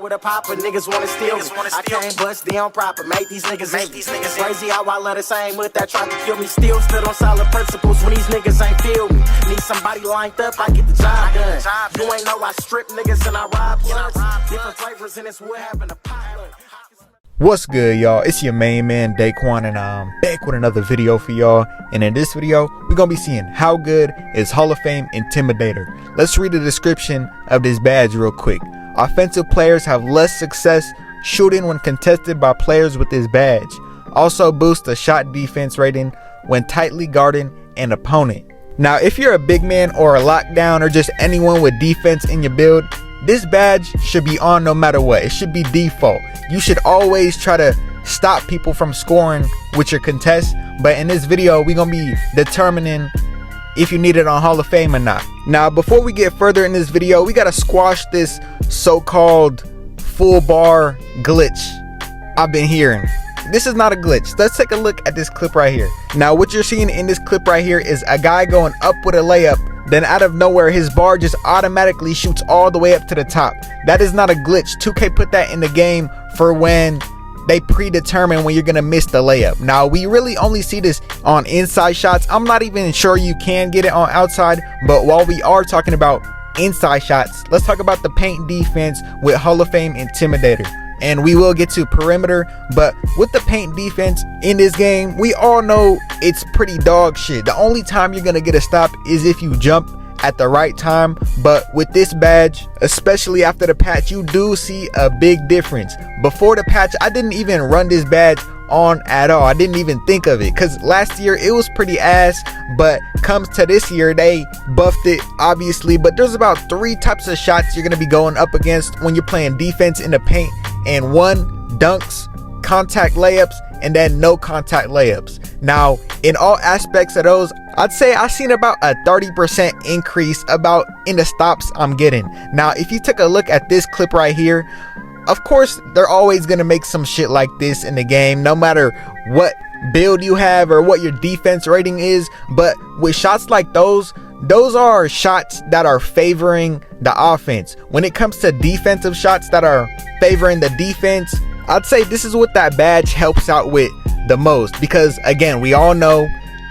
with a popper, niggas wanna steal me. I can't bust down proper, make these niggas crazy how I let the same with that try to kill me. Still stood on solid principles when these niggas ain't feel me. Need somebody lined up, I get the job done. You ain't know I strip niggas and I rob blunts. Different flavors in this wood happen to pilot. What's good, y'all? It's your main man Deykwon, and I'm back with another video for y'all. And in this video, we're gonna be seeing how good is Hall of Fame Intimidator. Let's read the description of this badge real quick. Offensive players have less success shooting when contested by players with this badge. Also boosts the shot defense rating when tightly guarding an opponent. Now, if you're a big man or a lockdown or just anyone with defense in your build, this badge should be on no matter what. It should be default. You should always try to stop people from scoring with your contest. But in this video, we're gonna be determining if you need it on Hall of Fame or not. Now, before we get further in this video, we gotta squash this so-called full bar glitch I've been hearing. This is not a glitch. Let's take a look at this clip right here. Now, what you're seeing in this clip right here is a guy going up with a layup. Then out of nowhere, his bar just automatically shoots all the way up to the top. That is not a glitch. 2K put that in the game for when they predetermine when you're gonna miss the layup. Now, we really only see this on inside shots. I'm not even sure you can get it on outside, but while we are talking about inside shots, let's talk about the paint defense with Hall of Fame Intimidator. And we will get to perimeter, but with the paint defense in this game, we all know it's pretty dog shit. The only time you're gonna get a stop is if you jump at the right time. But with this badge, especially after the patch, you do see a big difference. Before the patch, I didn't even run this badge on at all. I didn't even think of it, because last year it was pretty ass, but comes to this year, they buffed it obviously. But there's about 3 types of shots you're gonna be going up against when you're playing defense in the paint, and one, dunks, contact layups, and then no contact layups. Now, in all aspects of those, I'd say I've seen about a 30% increase about in the stops I'm getting. Now, if you take a look at this clip right here, of course, they're always going to make some shit like this in the game, no matter what build you have or what your defense rating is. But with shots like those are shots that are favoring the offense. When it comes to defensive shots that are favoring the defense, I'd say this is what that badge helps out with the most, because again, we all know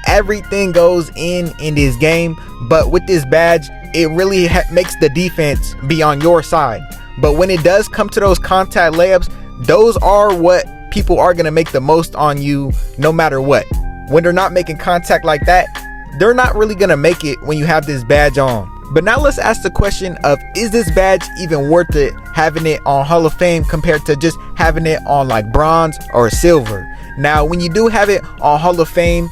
everything goes in this game, but with this badge, it really makes the defense be on your side. But when it does come to those contact layups, those are what people are going to make the most on you no matter what. When they're not making contact like that, they're not really going to make it when you have this badge on. But now let's ask the question of, is this badge even worth it having it on Hall of Fame compared to just having it on like bronze or silver? Now, when you do have it on Hall of Fame,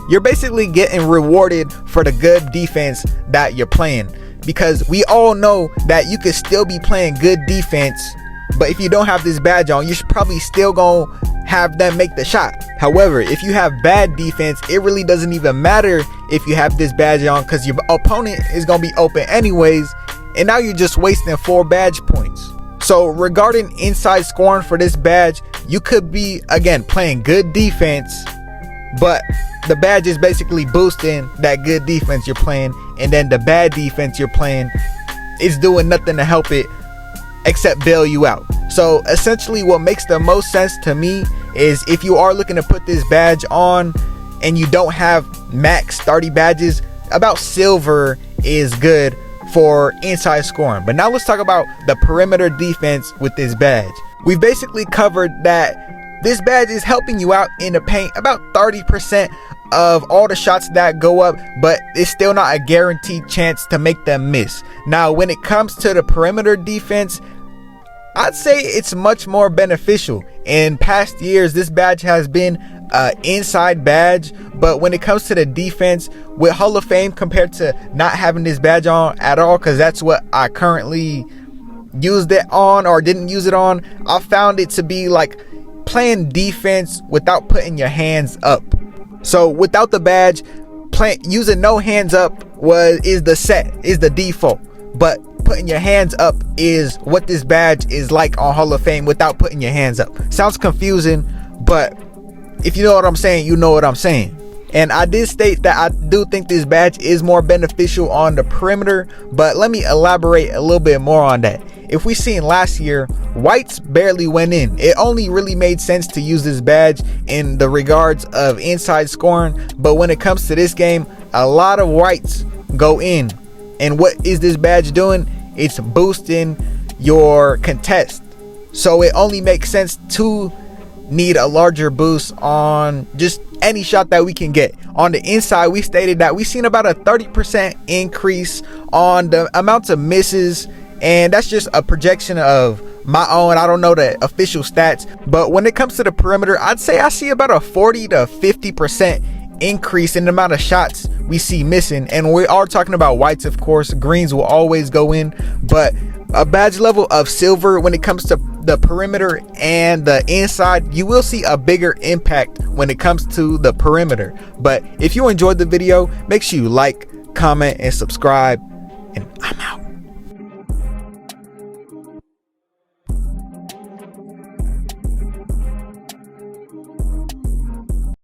you're basically getting rewarded for the good defense that you're playing, because we all know that you could still be playing good defense, but if you don't have this badge on, you're probably still gonna have them make the shot. However, if you have bad defense, it really doesn't even matter if you have this badge on, because your opponent is gonna be open anyways, and now you're just wasting 4 badge points. So regarding inside scoring for this badge, you could be, again, playing good defense, but the badge is basically boosting that good defense you're playing, and then the bad defense you're playing is doing nothing to help it except bail you out. So essentially, what makes the most sense to me is if you are looking to put this badge on and you don't have max 30 badges, about silver is good for inside scoring. But now let's talk about the perimeter defense with this badge. We've basically covered that this badge is helping you out in the paint about 30% of all the shots that go up, but it's still not a guaranteed chance to make them miss. Now, when it comes to the perimeter defense, I'd say it's much more beneficial. In past years, this badge has been an inside badge, but when it comes to the defense with Hall of Fame compared to not having this badge on at all, because that's what I currently used it on or didn't use it on, I found it to be like playing defense without putting your hands up. So without the badge, using no hands up is the default, but putting your hands up is what this badge is like on Hall of Fame without putting your hands up. Sounds confusing, but if you know what I'm saying, you know what I'm saying. And I did state that I do think this badge is more beneficial on the perimeter, but let me elaborate a little bit more on that. If we seen last year, whites barely went in. It only really made sense to use this badge in the regards of inside scoring, but when it comes to this game, a lot of whites go in. And what is this badge doing? It's boosting your contest. So it only makes sense to need a larger boost on just any shot that we can get. On the inside, we stated that we seen about a 30% increase on the amounts of misses, and that's just a projection of my own. I don't know the official stats, but when it comes to the perimeter, I'd say I see about a 40 to 50% increase in the amount of shots we see missing. And we are talking about whites, of course. Greens will always go in, but a badge level of silver, when it comes to the perimeter and the inside, you will see a bigger impact when it comes to the perimeter. But if you enjoyed the video, make sure you like, comment, and subscribe, and I'm out.